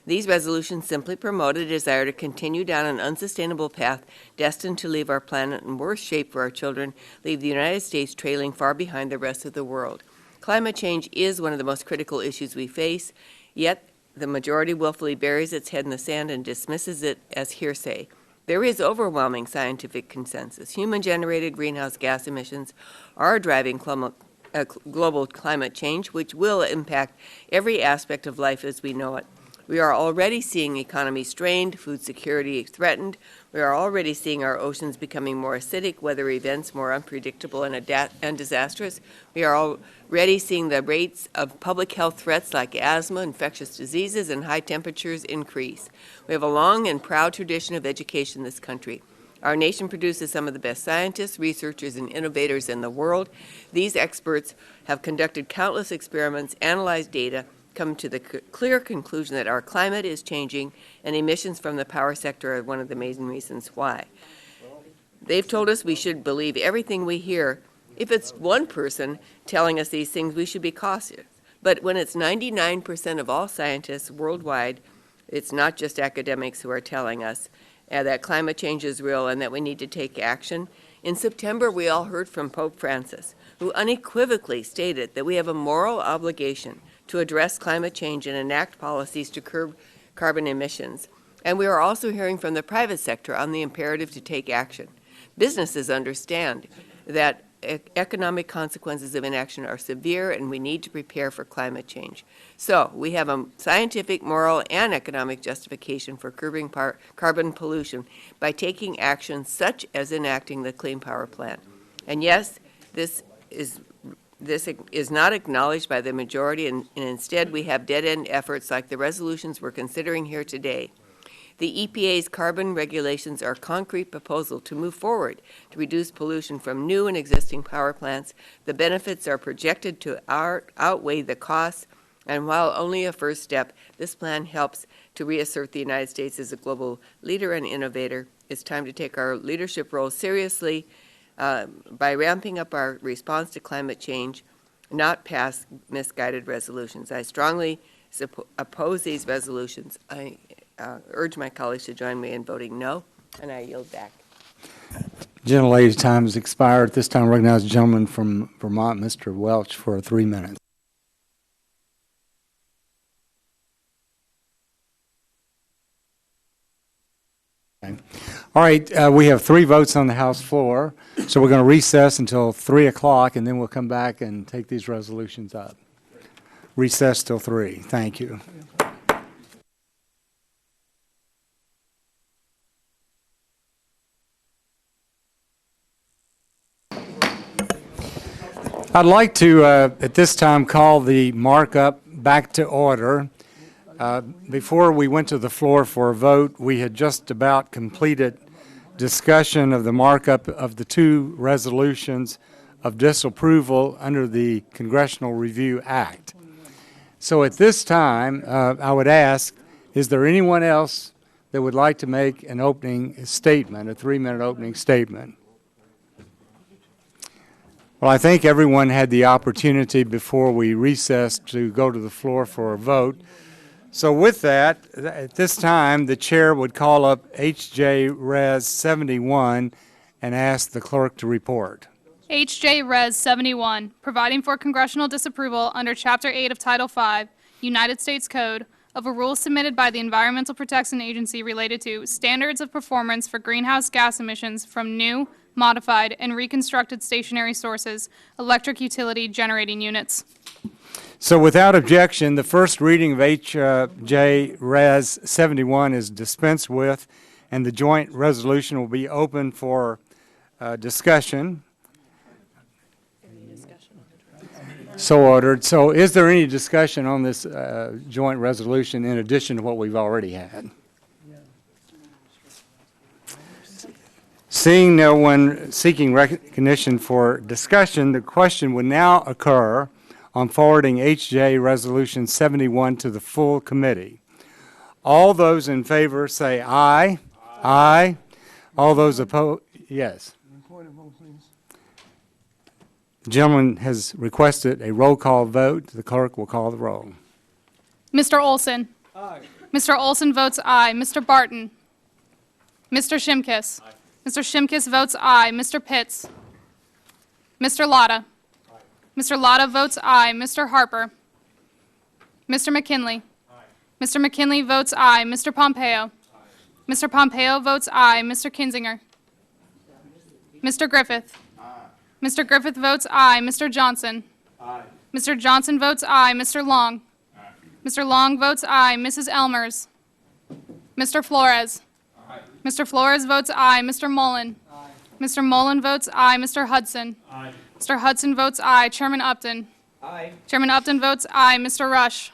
These resolutions simply promote a desire to continue down an unsustainable path destined to leave our planet in worse shape for our children, leave the United States trailing far behind the rest of the world. Climate change is one of the most critical issues we face, yet the majority willfully buries its head in the sand and dismisses it as hearsay. There is overwhelming scientific consensus. Human-generated greenhouse gas emissions are driving global climate change, which will impact every aspect of life as we know it. We are already seeing economies strained, food security threatened. We are already seeing our oceans becoming more acidic, weather events more unpredictable and disastrous. We are already seeing the rates of public health threats like asthma, infectious diseases, and high temperatures increase. We have a long and proud tradition of education in this country. Our nation produces some of the best scientists, researchers, and innovators in the world. These experts have conducted countless experiments, analyzed data, come to the clear conclusion that our climate is changing and emissions from the power sector are one of the main reasons why. They've told us we should believe everything we hear. If it's one person telling us these things, we should be cautious. But when it's 99% of all scientists worldwide, it's not just academics who are telling us that climate change is real and that we need to take action. In September, we all heard from Pope Francis, who unequivocally stated that we have a moral obligation to address climate change and enact policies to curb carbon emissions. And we are also hearing from the private sector on the imperative to take action. Businesses understand that economic consequences of inaction are severe and we need to prepare for climate change. So we have a scientific, moral, and economic justification for curbing carbon pollution by taking action such as enacting the Clean Power Plan. And yes, this is not acknowledged by the majority, and instead we have dead-end efforts like the resolutions we're considering here today. The EPA's carbon regulations are a concrete proposal to move forward to reduce pollution from new and existing power plants. The benefits are projected to outweigh the costs, and while only a first step, this plan helps to reassert the United States as a global leader and innovator. It's time to take our leadership role seriously by ramping up our response to climate change, not pass misguided resolutions. I strongly oppose these resolutions. I urge my colleagues to join me in voting no, and I yield back. Gentlelady's time has expired. At this time, I recognize the gentleman from Vermont, Mr. Welch, for 3 minutes. Okay. All right, we have 3 votes on the House floor, so we're going to recess until 3 o'clock, and then we'll come back and take these resolutions up. Recess till 3. Thank you. I'd like to, at this time, call the markup back to order. Before we went to the floor for a vote, we had just about completed discussion of the markup of the 2 resolutions of disapproval under the Congressional Review Act. So at this time, I would ask, is there anyone else that would like to make an opening statement, a 3-minute opening statement? Well, I think everyone had the opportunity before we recessed to go to the floor for a vote. So with that, at this time, the chair would call up H.J. Res. 71 and ask the clerk to report. H.J. Res. 71, providing for congressional disapproval under Chapter 8 of Title 5, United States Code, of a rule submitted by the Environmental Protection Agency related to standards of performance for greenhouse gas emissions from new, modified, and reconstructed stationary sources, electric utility generating units. So without objection, the first reading of H.J. Res. 71 is dispensed with, and the joint resolution will be open for discussion. So ordered. So is there any discussion on this joint resolution in addition to what we've already had? Seeing no one seeking recognition for discussion, the question would now occur on forwarding H.J. Resolution 71 to the full committee. All those in favor say aye. Aye. All those opposed, yes. The gentleman has requested a roll call vote. The clerk will call the roll. Mr. Olson? Aye. Mr. Olson votes aye. Mr. Barton? Mr. Shimkus? Aye. Mr. Shimkus votes aye. Mr. Pitts? Mr. Lotta? Aye. Mr. Lotta votes aye. Mr. Harper? Mr. McKinley? Aye. Mr. McKinley votes aye. Mr. Pompeo? Aye. Mr. Pompeo votes aye. Mr. Kinzinger? Mr. Griffith? Mr. Griffith votes aye. Mr. Johnson? Aye. Mr. Johnson votes aye. Mr. Long? Aye. Mr. Long votes aye. Mrs. Elmers? Mr. Flores? Aye. Mr. Flores votes aye. Mr. Mullen? Aye. Mr. Mullen votes aye. Mr. Hudson? Aye. Mr. Hudson votes aye. Chairman Upton? Aye. Chairman Upton votes aye. Mr. Rush?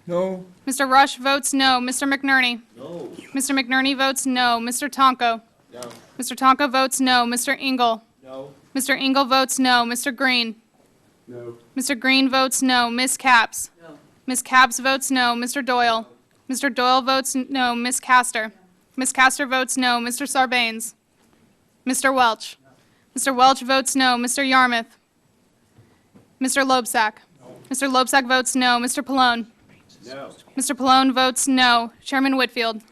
No. Mr. Rush votes no. Mr. McNerney? No. Mr. McNerney votes no. Mr. Tonko? No. Mr. Tonko votes no. Mr. Engel? No. Mr. Engel votes no. Mr. Green? No. Mr. Green votes no. Ms. Capps? No. Ms. Capps votes no. Mr. Doyle? Mr. Doyle votes no. Ms. Castor? Ms. Castor votes no. Mr. Sarbanes? Mr. Welch? Mr. Welch votes no. Mr. Yarmouth? Mr. Loebsack? No. Mr. Loebsack votes no. Mr. Pallone? No. Mr. Pallone votes no. Chairman Whitfield?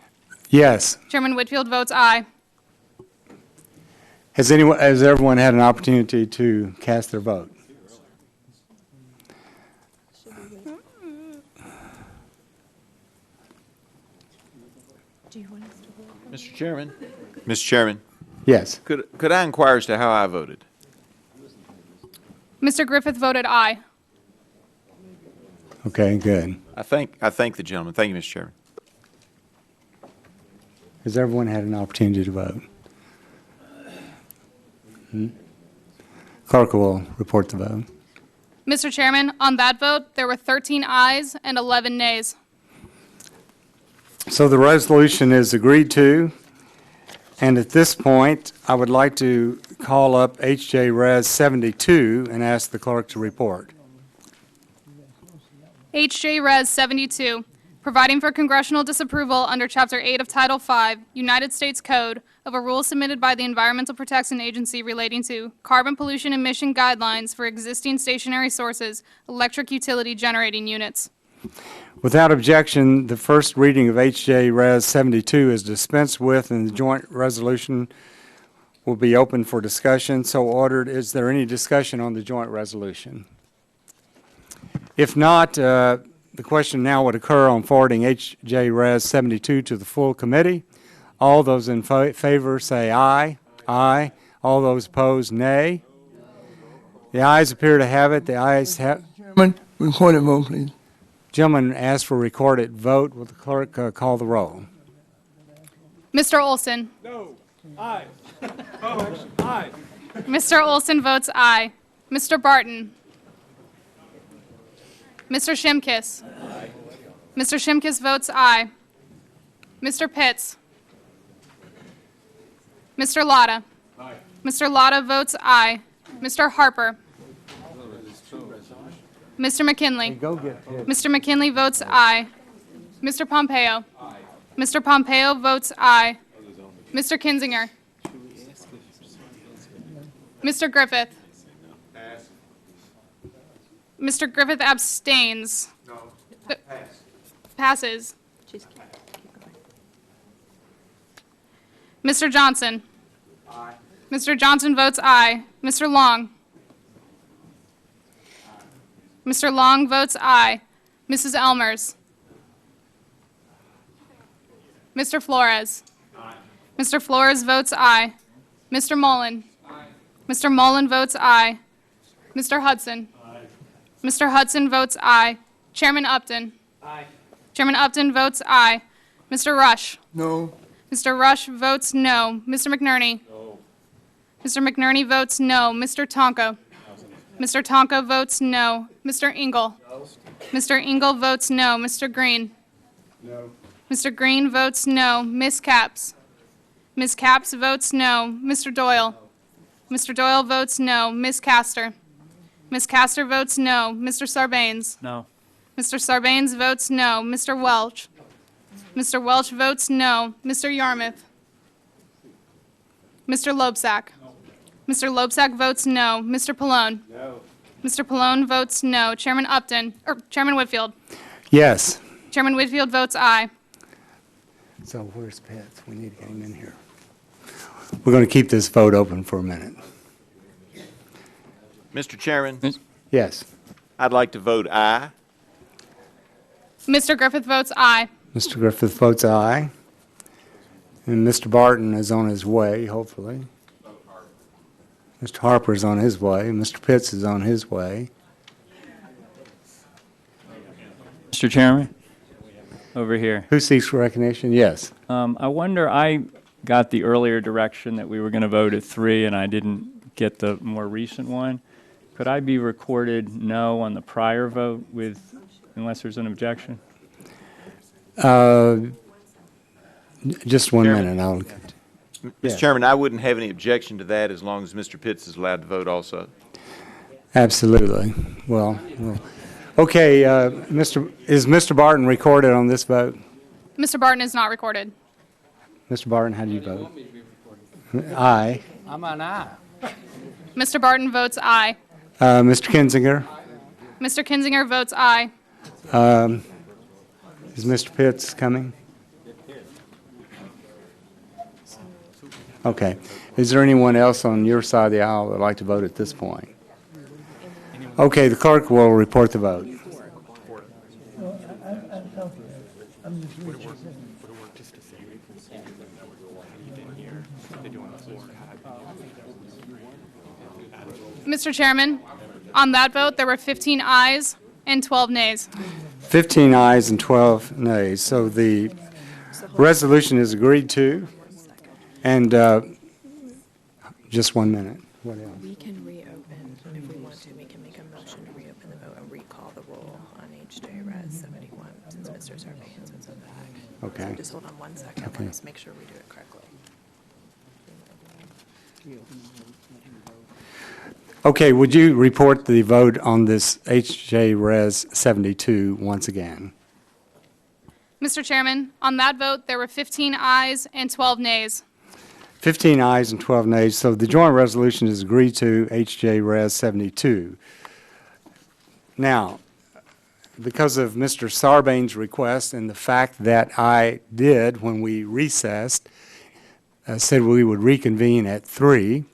Yes. Chairman Whitfield votes aye. Has everyone had an opportunity to cast their vote? Mr. Chairman. Mr. Chairman. Yes. Could I inquire as to how I voted? Mr. Griffith voted aye. Okay, good. I thank the gentleman. Thank you, Mr. Chairman. Has everyone had an opportunity to vote? Clerk will report the vote. Mr. Chairman, on that vote, there were 13 ayes and 11 nays. So the resolution is agreed to, and at this point, I would like to call up H.J. Res. 72 and ask the clerk to report. H.J. Res. 72, providing for congressional disapproval under Chapter 8 of Title 5, United States Code, of a rule submitted by the Environmental Protection Agency relating to Carbon Pollution Emission Guidelines for existing stationary sources, electric utility generating units. Without objection, the first reading of H.J. Res. 72 is dispensed with, and the joint resolution will be open for discussion. So ordered. Is there any discussion on the joint resolution? If not, the question now would occur on forwarding H.J. Res. 72 to the full committee. All those in favor say aye. Aye. All those opposed, nay. The ayes appear to have it. The ayes have. Chairman, recorded vote, please. Gentleman asked for recorded vote. Will the clerk call the roll? Mr. Olson? No. Aye. Oh, aye. Mr. Olson votes aye. Mr. Barton? Mr. Shimkus? Aye. Mr. Shimkus votes aye. Mr. Pitts? Mr. Lotta? Aye. Mr. Lotta votes aye. Mr. Harper? Mr. McKinley? Mr. McKinley votes aye. Mr. Pompeo? Aye. Mr. Pompeo votes aye. Mr. Kinzinger? Mr. Griffith? Mr. Griffith abstains. No. Passes. Mr. Johnson? Aye. Mr. Johnson votes aye. Mr. Long? Aye. Mr. Long votes aye. Mrs. Elmers? Mr. Flores? Aye. Mr. Flores votes aye. Mr. Mullen? Mr. Mullen votes aye. Mr. Hudson? Mr. Hudson votes aye. Chairman Upton? Aye. Chairman Upton votes aye. Mr. Rush? No. Mr. Rush votes no. Mr. McNerney? No. Mr. McNerney votes no. Mr. Tonko? Mr. Tonko votes no. Mr. Engel? Mr. Engel votes no. Mr. Green? No. Mr. Green votes no. Ms. Capps? Ms. Capps votes no. Mr. Doyle? Mr. Doyle votes no. Ms. Castor? Ms. Castor votes no. Mr. Sarbanes? No. Mr. Sarbanes votes no. Mr. Welch? Mr. Welch votes no. Mr. Yarmouth? Mr. Loebsack? Mr. Loebsack votes no. Mr. Pallone? No. Mr. Pallone votes no. Chairman Upton, or Chairman Whitfield? Yes. Chairman Whitfield votes aye. So where's Pitts? We need to get him in here. We're going to keep this vote open for a minute. Mr. Chairman, Yes. I'd like to vote aye. Mr. Griffith votes aye. Mr. Griffith votes aye. And Mr. Barton is on his way, hopefully. Mr. Harper is on his way. Mr. Pitts is on his way. Mr. Chairman, over here. Who seeks recognition? Yes. I wonder, I got the earlier direction that we were going to vote at 3, and I didn't get the more recent one. Could I be recorded no on the prior vote unless there's an objection? Just one Chairman. minute. Mr. Chairman, I wouldn't have any objection to that as long as Mr. Pitts is allowed to vote also. Absolutely. Well, okay. Is Mr. Barton recorded on this vote? Mr. Barton is not recorded. Mr. Barton, how do you vote? Aye. I'm on aye. Mr. Barton votes aye. Mr. Kinzinger? Mr. Kinzinger votes aye. Is Mr. Pitts coming? Okay. Is there anyone else on your side of the aisle that would like to vote at this point? Okay, the clerk will report the vote. Mr. Chairman, on that vote, there were 15 ayes and 12 nays. 15 ayes and 12 nays. So the resolution is agreed to. And just 1 minute. What else? We can reopen, if we want to, we can make a motion to reopen the vote and recall the roll on HJ Res 71, since Mr. Sarbanes was in back. Okay. So just hold on 1 second, Okay. let's make sure we do it correctly. Okay, would you report the vote on this HJ Res 72 once again? Mr. Chairman, on that vote, there were 15 ayes and 12 nays. 15 ayes and 12 nays. So the joint resolution is agreed to, HJ Res 72. Now, because of Mr. Sarbanes' request and the fact that I did, when we recessed, said we would reconvene at 3,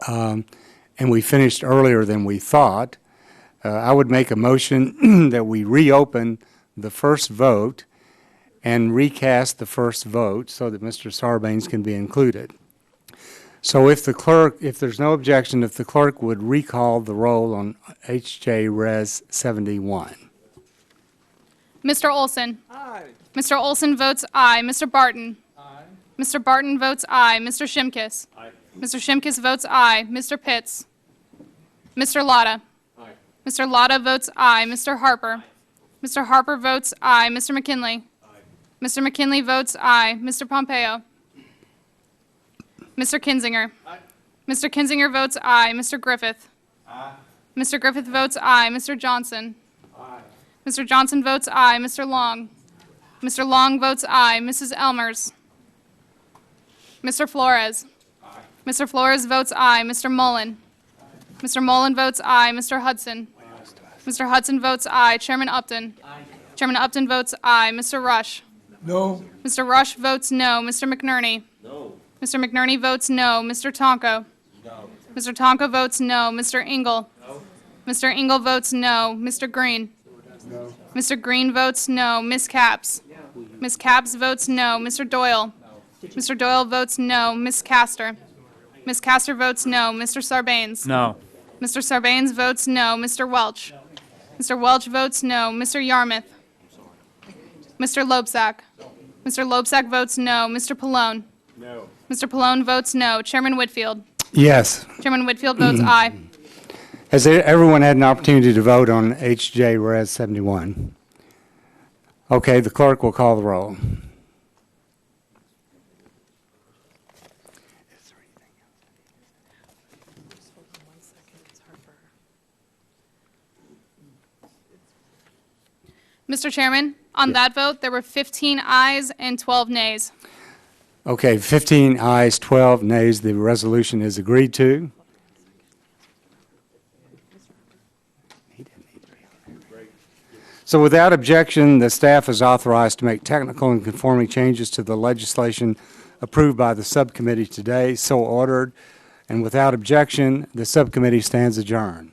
and we finished earlier than we thought, I would make a motion that we reopen the first vote and recast the first vote so that Mr. Sarbanes can be included. So if there's no objection, if the clerk would recall the roll on HJ Res 71. Mr. Olson? Aye. Mr. Olson votes aye. Mr. Barton? Aye. Mr. Barton votes aye. Mr. Shimkus? Aye. Mr. Shimkus votes aye. Mr. Pitts? Mr. Lotta? Aye. Mr. Lotta votes aye. Mr. Harper? Aye. Mr. Harper votes aye. Mr. McKinley? Mr. McKinley votes aye. Mr. Pompeo? Mr. Kinzinger? Aye. Mr. Kinzinger votes aye. Mr. Griffith? Aye. Mr. Griffith votes aye. Mr. Johnson? Aye. Mr. Johnson votes aye. Mr. Long? Mr. Long votes aye. Mrs. Elmers? Mr. Flores? Aye. Mr. Flores votes aye. Mr. Mullen? Aye. Mr. Mullen votes aye. Mr. Hudson? Aye. Mr. Hudson votes aye. Chairman Upton? Aye. Chairman Upton votes aye. Mr. Rush? No. Mr. Rush votes no. Mr. McNerney? No. Mr. McNerney votes no. Mr. Tonko? No. Mr. Tonko votes no. Mr. Engel? No. Mr. Engel votes no. Mr. Green? No. Mr. Green votes no. Ms. Capps? No. Ms. Capps votes no. Mr. Doyle? No. Mr. Doyle votes no. Ms. Castor? Ms. Castor votes no. Mr. Sarbanes? No. Mr. Sarbanes votes no. Mr. Welch? Mr. Welch votes no. Mr. Yarmouth? Mr. Loebsack? Mr. Loebsack votes no. Mr. Pallone? No. Mr. Pallone votes no. Chairman Whitfield? Yes. Chairman Whitfield votes aye. Has everyone had an opportunity to vote on HJ Res 71? Okay, the clerk will call the roll. Mr. Chairman, on that vote, there were 15 ayes and 12 nays. Okay, 15 ayes, 12 nays. The resolution is agreed to. So without objection, the staff is authorized to make technical and conforming changes to the legislation approved by the subcommittee today, so ordered. And without objection, the subcommittee stands adjourned.